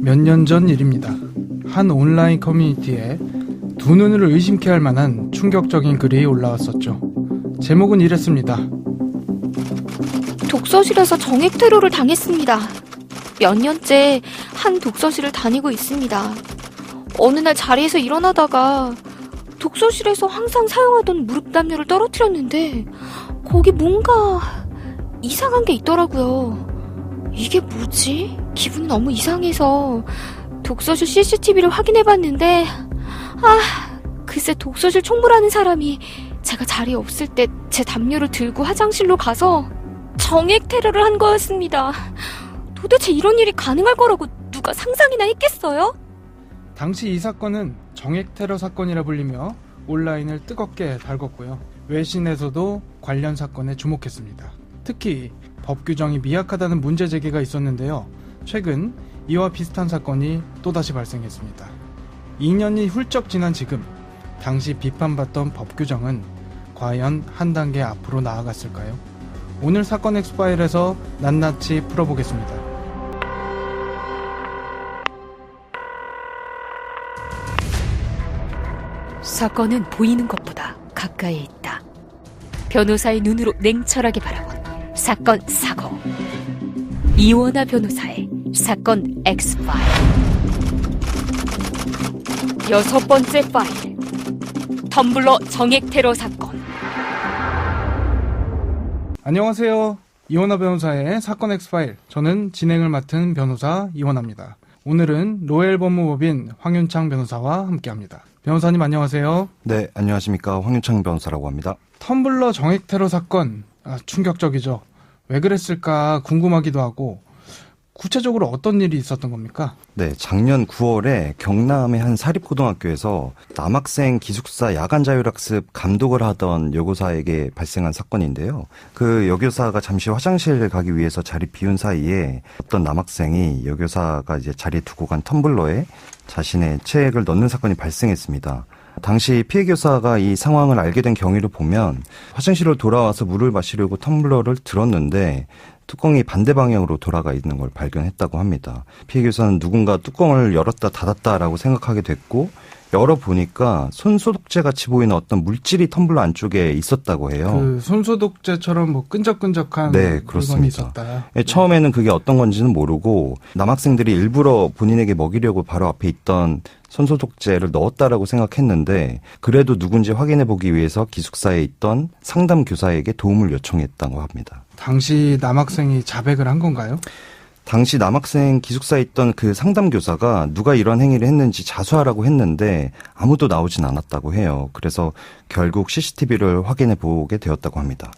몇 년 전 일입니다. 한 온라인 커뮤니티에 두 눈을 의심케 할 만한 충격적인 글이 올라왔었죠. 제목은 이랬습니다. 독서실에서 정액 테러를 당했습니다. 몇 년째 한 독서실을 다니고 있습니다. 어느 날 자리에서 일어나다가 독서실에서 항상 사용하던 무릎 담요를 떨어뜨렸는데 거기 뭔가 이상한 게 있더라고요. 이게 뭐지? 기분이 너무 이상해서 독서실 CCTV를 확인해봤는데 글쎄 독서실 총무라는 사람이 제가 자리에 없을 때 제 담요를 들고 화장실로 가서 정액 테러를 한 거였습니다. 도대체 이런 일이 가능할 거라고 누가 상상이나 했겠어요? 당시 이 사건은 정액 테러 사건이라 불리며 온라인을 뜨겁게 달궜고요. 외신에서도 관련 사건에 주목했습니다. 특히 법 규정이 미약하다는 문제 제기가 있었는데요. 최근 이와 비슷한 사건이 또다시 발생했습니다. 2년이 훌쩍 지난 지금 당시 비판받던 법 규정은 과연 한 단계 앞으로 나아갔을까요? 오늘 사건 엑스파일에서 낱낱이 풀어보겠습니다. 사건은 보이는 것보다 가까이에 있다. 변호사의 눈으로 냉철하게 바라본 사건 사고. 이원하 변호사의 사건 엑스파일. 6번째 파일. 텀블러 정액 테러 사건. 안녕하세요. 이원하 변호사의 사건 엑스파일. 저는 진행을 맡은 변호사 이원하입니다. 오늘은 로엘 법무법인 황윤창 변호사와 함께합니다. 변호사님 안녕하세요. 네, 안녕하십니까. 황윤창 변호사라고 합니다. 텀블러 정액 테러 사건, 충격적이죠. 왜 그랬을까 궁금하기도 하고, 구체적으로 어떤 일이 있었던 겁니까? 네, 작년 9월에 경남의 한 사립고등학교에서 남학생 기숙사 야간 자율학습 감독을 하던 여교사에게 발생한 사건인데요. 그 여교사가 잠시 화장실을 가기 위해서 자리 비운 사이에 어떤 남학생이 여교사가 이제 자리에 두고 간 텀블러에 자신의 체액을 넣는 사건이 발생했습니다. 당시 피해 교사가 이 상황을 알게 된 경위를 보면 화장실로 돌아와서 물을 마시려고 텀블러를 들었는데 뚜껑이 반대 방향으로 돌아가 있는 걸 발견했다고 합니다. 피해 교사는 누군가 뚜껑을 열었다 닫았다라고 생각하게 됐고 열어보니까 손소독제 같이 보이는 어떤 물질이 텀블러 안쪽에 있었다고 해요. 그 손소독제처럼 뭐 끈적끈적한 네, 물건이 있었다. 네, 처음에는 그게 어떤 건지는 모르고 남학생들이 일부러 본인에게 먹이려고 바로 앞에 있던 손소독제를 넣었다라고 생각했는데 그래도 누군지 확인해보기 위해서 기숙사에 있던 상담 교사에게 도움을 요청했다고 합니다. 당시 남학생이 자백을 한 건가요? 당시 남학생 기숙사에 있던 그 상담교사가 누가 이런 행위를 했는지 자수하라고 했는데 아무도 나오진 않았다고 해요. 그래서 결국 CCTV를 확인해 보게 되었다고 합니다.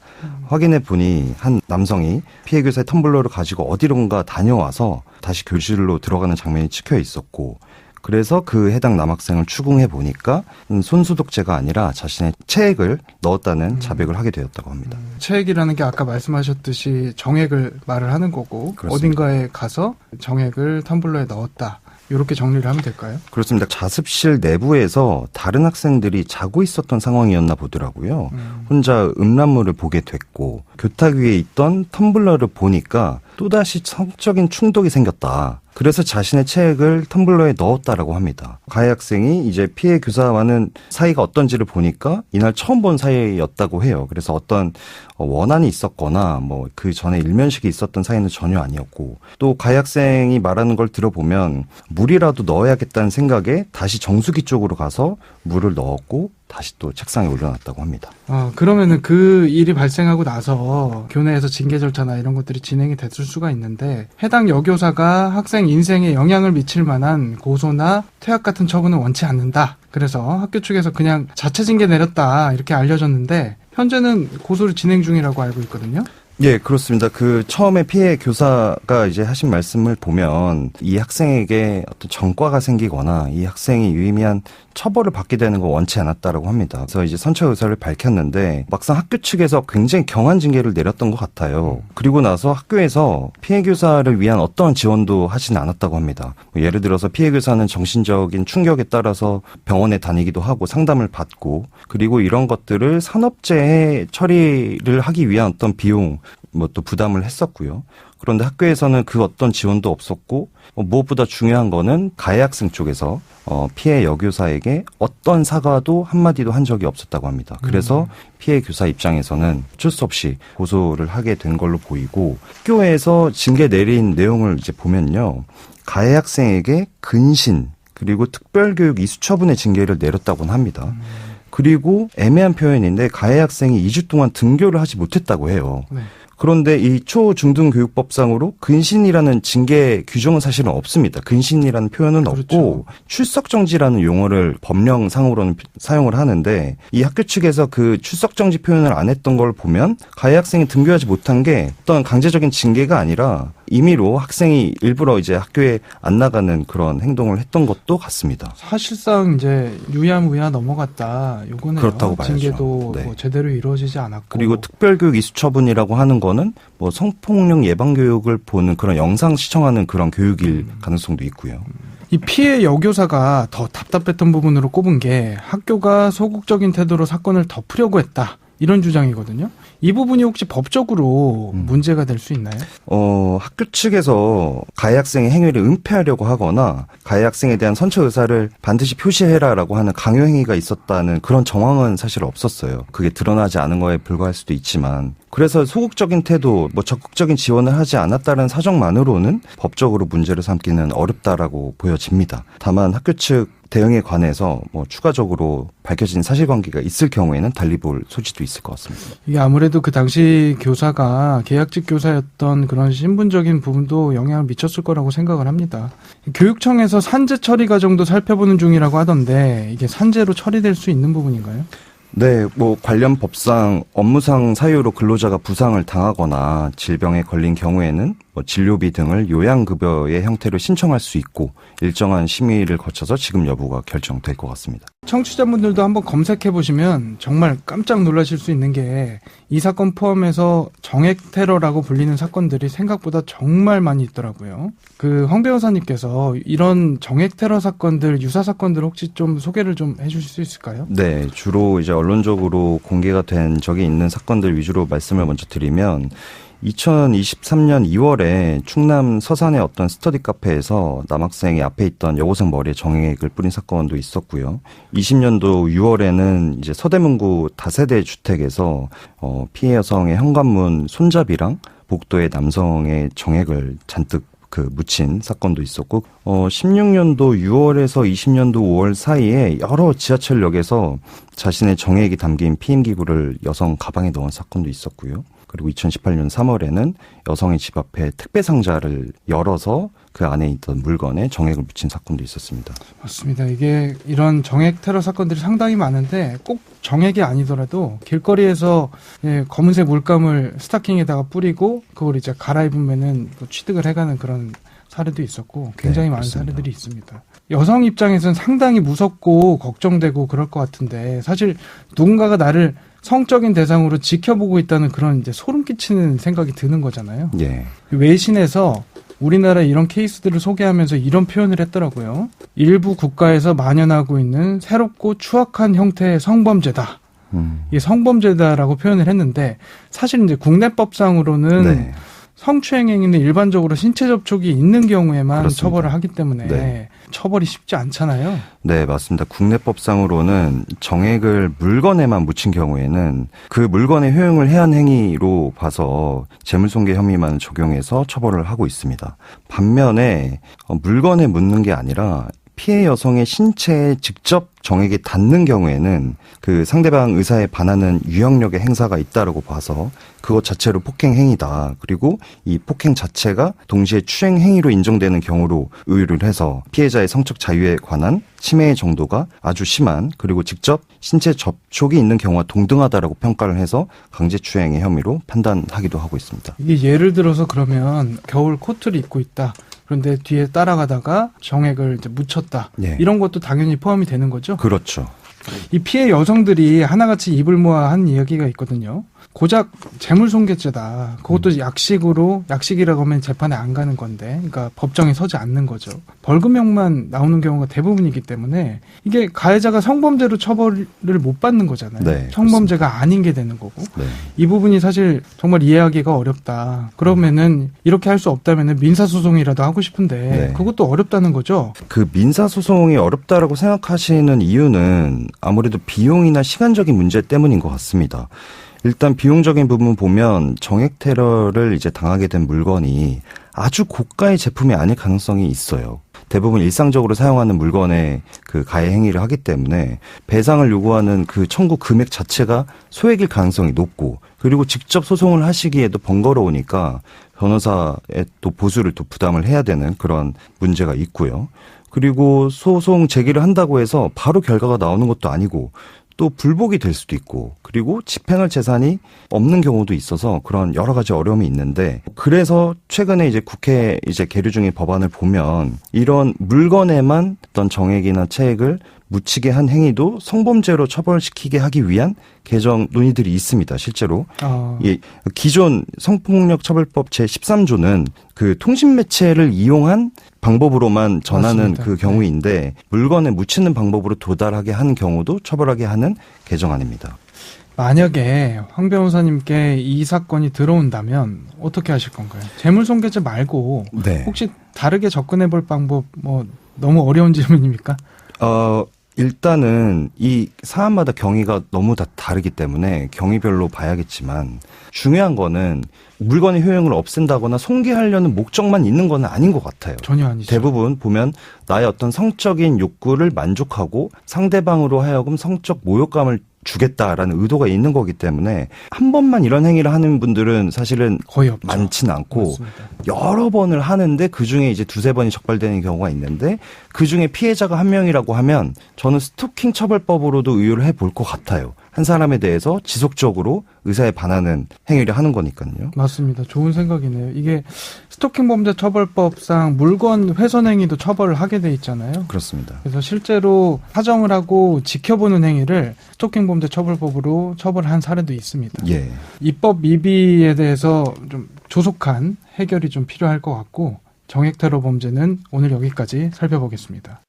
확인해 보니 한 남성이 피해 교사의 텀블러를 가지고 어디론가 다녀와서 다시 교실로 들어가는 장면이 찍혀 있었고 그래서 그 해당 남학생을 추궁해 보니까 손소독제가 아니라 자신의 체액을 넣었다는 자백을 하게 되었다고 합니다. 체액이라는 게 아까 말씀하셨듯이 정액을 말을 하는 거고 그렇습니다. 어딘가에 가서 정액을 텀블러에 넣었다. 이렇게 정리를 하면 될까요? 그렇습니다. 자습실 내부에서 다른 학생들이 자고 있었던 상황이었나 보더라고요. 혼자 음란물을 보게 됐고 교탁 위에 있던 텀블러를 보니까 또다시 성적인 충동이 생겼다. 그래서 자신의 체액을 텀블러에 넣었다라고 합니다. 가해 학생이 이제 피해 교사와는 사이가 어떤지를 보니까 이날 처음 본 사이였다고 해요. 그래서 어떤 원한이 있었거나 뭐 그 전에 일면식이 있었던 사이는 전혀 아니었고 또 가해 학생이 말하는 걸 들어보면 물이라도 넣어야겠다는 생각에 다시 정수기 쪽으로 가서 물을 넣었고 다시 또 책상에 올려놨다고 합니다. 그러면은 그 일이 발생하고 나서 교내에서 징계 절차나 이런 것들이 진행이 됐을 수가 있는데 해당 여교사가 학생 인생에 영향을 미칠 만한 고소나 퇴학 같은 처분은 원치 않는다. 그래서 학교 측에서 그냥 자체 징계 내렸다 이렇게 알려졌는데 현재는 고소를 진행 중이라고 알고 있거든요. 예, 그렇습니다. 그 처음에 피해 교사가 이제 하신 말씀을 보면 이 학생에게 어떤 전과가 생기거나 이 학생이 유의미한 처벌을 받게 되는 거 원치 않았다라고 합니다. 그래서 이제 선처 의사를 밝혔는데 막상 학교 측에서 굉장히 경한 징계를 내렸던 것 같아요. 그리고 나서 학교에서 피해 교사를 위한 어떠한 지원도 하진 않았다고 합니다. 예를 들어서 피해 교사는 정신적인 충격에 따라서 병원에 다니기도 하고 상담을 받고 그리고 이런 것들을 산업재해 처리를 하기 위한 어떤 비용 뭐 또 부담을 했었고요. 그런데 학교에서는 그 어떤 지원도 없었고 무엇보다 중요한 거는 가해 학생 쪽에서 피해 여교사에게 어떤 사과도 한마디도 한 적이 없었다고 합니다. 그래서 피해 교사 입장에서는 어쩔 수 없이 고소를 하게 된 걸로 보이고 학교에서 징계 내린 내용을 이제 보면요. 가해 학생에게 근신 그리고 특별교육 이수 처분의 징계를 내렸다고는 합니다. 그리고 애매한 표현인데 가해 학생이 2주 동안 등교를 하지 못했다고 해요. 네. 그런데 이 초중등교육법상으로 근신이라는 징계 규정은 사실은 없습니다. 근신이라는 표현은 그렇죠. 없고 출석정지라는 용어를 법령상으로는 사용을 하는데 이 학교 측에서 그 출석정지 표현을 안 했던 걸 보면 가해 학생이 등교하지 못한 게 어떤 강제적인 징계가 아니라 임의로 학생이 일부러 이제 학교에 안 나가는 그런 행동을 했던 것도 같습니다. 사실상 이제 유야무야 넘어갔다. 요거는 그렇다고 봐야죠. 징계도 네. 뭐 제대로 이루어지지 않았고. 그리고 특별교육 이수 처분이라고 하는 거는 뭐 성폭력 예방 교육을 보는 그런 영상 시청하는 그런 교육일 가능성도 있고요. 이 피해 여교사가 더 답답했던 부분으로 꼽은 게 학교가 소극적인 태도로 사건을 덮으려고 했다. 이런 주장이거든요. 이 부분이 혹시 법적으로 문제가 될 수 있나요? 학교 측에서 가해 학생의 행위를 은폐하려고 하거나 가해 학생에 대한 선처 의사를 반드시 표시해라라고 하는 강요 행위가 있었다는 그런 정황은 사실 없었어요. 그게 드러나지 않은 거에 불과할 수도 있지만 그래서 소극적인 태도, 뭐 적극적인 지원을 하지 않았다는 사정만으로는 법적으로 문제를 삼기는 어렵다라고 보여집니다. 다만 학교 측 대응에 관해서 뭐 추가적으로 밝혀진 사실관계가 있을 경우에는 달리 볼 소지도 있을 것 같습니다. 이게 아무래도 그 당시 교사가 계약직 교사였던 그런 신분적인 부분도 영향을 미쳤을 거라고 생각을 합니다. 교육청에서 산재 처리 과정도 살펴보는 중이라고 하던데 이게 산재로 처리될 수 있는 부분인가요? 네, 뭐 관련 법상 업무상 사유로 근로자가 부상을 당하거나 질병에 걸린 경우에는 뭐 진료비 등을 요양급여의 형태로 신청할 수 있고 일정한 심의를 거쳐서 지급 여부가 결정될 것 같습니다. 청취자분들도 한번 검색해 보시면 정말 깜짝 놀라실 수 있는 게 이 사건 포함해서 정액 테러라고 불리는 사건들이 생각보다 정말 많이 있더라고요. 그 황 변호사님께서 이런 정액 테러 사건들, 유사 사건들 혹시 좀 소개를 좀 해주실 수 있을까요? 네, 주로 이제 언론적으로 공개가 된 적이 있는 사건들 위주로 말씀을 먼저 드리면 2023년 2월에 충남 서산의 어떤 스터디 카페에서 남학생이 앞에 있던 여고생 머리에 정액을 뿌린 사건도 있었고요. 20년도 6월에는 이제 서대문구 다세대 주택에서 피해 여성의 현관문 손잡이랑 복도에 남성의 정액을 잔뜩 묻힌 사건도 있었고, 16년도 6월에서 20년도 5월 사이에 여러 지하철역에서 자신의 정액이 담긴 피임기구를 여성 가방에 넣은 사건도 있었고요. 그리고 2018년 3월에는 여성의 집 앞에 택배 상자를 열어서 그 안에 있던 물건에 정액을 묻힌 사건도 있었습니다. 맞습니다. 이게 이런 정액 테러 사건들이 상당히 많은데 꼭 정액이 아니더라도 길거리에서 검은색 물감을 스타킹에다가 뿌리고 그걸 이제 갈아입으면은 취득을 해가는 그런 사례도 있었고 굉장히 많은 그렇습니다. 사례들이 있습니다. 여성 입장에서는 상당히 무섭고 걱정되고 그럴 것 같은데 사실 누군가가 나를 성적인 대상으로 지켜보고 있다는 그런 이제 소름 끼치는 생각이 드는 거잖아요. 예. 외신에서 우리나라의 이런 케이스들을 소개하면서 이런 표현을 했더라고요. 일부 국가에서 만연하고 있는 새롭고 추악한 형태의 성범죄다. 이게 성범죄다라고 표현을 했는데 사실 이제 국내법상으로는 네. 성추행 행위는 일반적으로 신체 접촉이 있는 경우에만 그렇습니다. 처벌을 하기 때문에 네. 처벌이 쉽지 않잖아요. 네, 맞습니다. 국내법상으로는 정액을 물건에만 묻힌 경우에는 그 물건의 효용을 해한 행위로 봐서 재물손괴 혐의만 적용해서 처벌을 하고 있습니다. 반면에 물건에 묻는 게 아니라 피해 여성의 신체에 직접 정액이 닿는 경우에는 그 상대방 의사에 반하는 유형력의 행사가 있다라고 봐서 그것 자체로 폭행 행위다. 그리고 이 폭행 자체가 동시에 추행 행위로 인정되는 경우로 의율을 해서 피해자의 성적 자유에 관한 침해의 정도가 아주 심한 그리고 직접 신체 접촉이 있는 경우와 동등하다라고 평가를 해서 강제추행의 혐의로 판단하기도 하고 있습니다. 이게 예를 들어서 그러면 겨울 코트를 입고 있다. 그런데 뒤에 따라가다가 정액을 이제 묻혔다. 네. 이런 것도 당연히 포함이 되는 거죠? 그렇죠. 이 피해 여성들이 하나같이 입을 모아 한 이야기가 있거든요. 고작 재물손괴죄다. 그것도 약식이라고 하면 재판에 안 가는 건데, 그러니까 법정에 서지 않는 거죠. 벌금형만 나오는 경우가 대부분이기 때문에 이게 가해자가 성범죄로 처벌을 못 받는 거잖아요. 네, 성범죄가 그렇습니다. 아닌 게 되는 거고. 네. 이 부분이 사실 정말 이해하기가 어렵다. 그러면은 이렇게 할 수 없다면은 민사소송이라도 하고 싶은데 네. 그것도 어렵다는 거죠. 그 민사소송이 어렵다라고 생각하시는 이유는 아무래도 비용이나 시간적인 문제 때문인 것 같습니다. 일단 비용적인 부분 보면 정액 테러를 이제 당하게 된 물건이 아주 고가의 제품이 아닐 가능성이 있어요. 대부분 일상적으로 사용하는 물건의 그 가해 행위를 하기 때문에 배상을 요구하는 그 청구 금액 자체가 소액일 가능성이 높고, 그리고 직접 소송을 하시기에도 번거로우니까 변호사의 또 보수를 또 부담을 해야 되는 그런 문제가 있고요. 그리고 소송 제기를 한다고 해서 바로 결과가 나오는 것도 아니고 또 불복이 될 수도 있고, 그리고 집행할 재산이 없는 경우도 있어서 그런 여러 가지 어려움이 있는데, 그래서 최근에 이제 국회 이제 계류 중인 법안을 보면 이런 물건에만 어떤 정액이나 채액을 묻히게 한 행위도 성범죄로 처벌시키게 하기 위한 개정 논의들이 있습니다. 실제로. 예, 기존 성폭력처벌법 제13조는 그 통신매체를 이용한 방법으로만 전하는 맞습니다. 그 경우인데, 물건에 묻히는 방법으로 도달하게 하는 경우도 처벌하게 하는 개정안입니다. 만약에 황 변호사님께 이 사건이 들어온다면 어떻게 하실 건가요? 재물손괴죄 말고 네. 혹시 다르게 접근해 볼 방법, 너무 어려운 질문입니까? 일단은 이 사안마다 경위가 너무 다 다르기 때문에 경위별로 봐야겠지만, 중요한 거는 물건의 효용을 없앤다거나 손괴하려는 목적만 있는 건 아닌 것 같아요. 전혀 아니죠. 대부분 보면 나의 어떤 성적인 욕구를 만족하고 상대방으로 하여금 성적 모욕감을 주겠다라는 의도가 있는 거기 때문에 한 번만 이런 행위를 하는 분들은 사실은 거의 없죠. 많지는 않고, 맞습니다. 여러 번을 하는데 그중에 이제 두세 번이 적발되는 경우가 있는데, 그중에 피해자가 한 명이라고 하면 저는 스토킹 처벌법으로도 의율을 해볼 것 같아요. 한 사람에 대해서 지속적으로 의사에 반하는 행위를 하는 거니까요. 맞습니다. 좋은 생각이네요. 이게 스토킹 범죄 처벌법상 물건 훼손 행위도 처벌을 하게 돼 있잖아요. 그렇습니다. 그래서 실제로 사정을 하고 지켜보는 행위를 스토킹 범죄 처벌법으로 처벌한 사례도 있습니다. 예. 입법 미비에 대해서 좀 조속한 해결이 좀 필요할 것 같고, 정액 테러 범죄는 오늘 여기까지 살펴보겠습니다.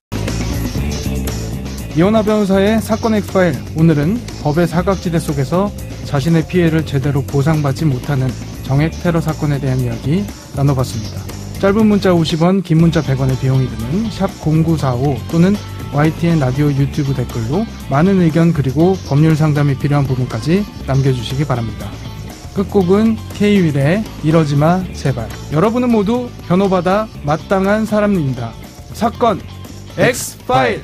이원하 변호사의 사건 엑스파일, 오늘은 법의 사각지대 속에서 자신의 피해를 제대로 보상받지 못하는 정액 테러 사건에 대한 이야기 나눠봤습니다. 짧은 문자 50원, 긴 문자 100원의 비용이 드는 샵 0945 또는 YTN 라디오 유튜브 댓글로 많은 의견 그리고 법률 상담이 필요한 부분까지 남겨주시기 바랍니다. 끝곡은 K-윌의 이러지마 제발. 여러분은 모두 변호받아 마땅한 사람입니다. 사건 X-파일.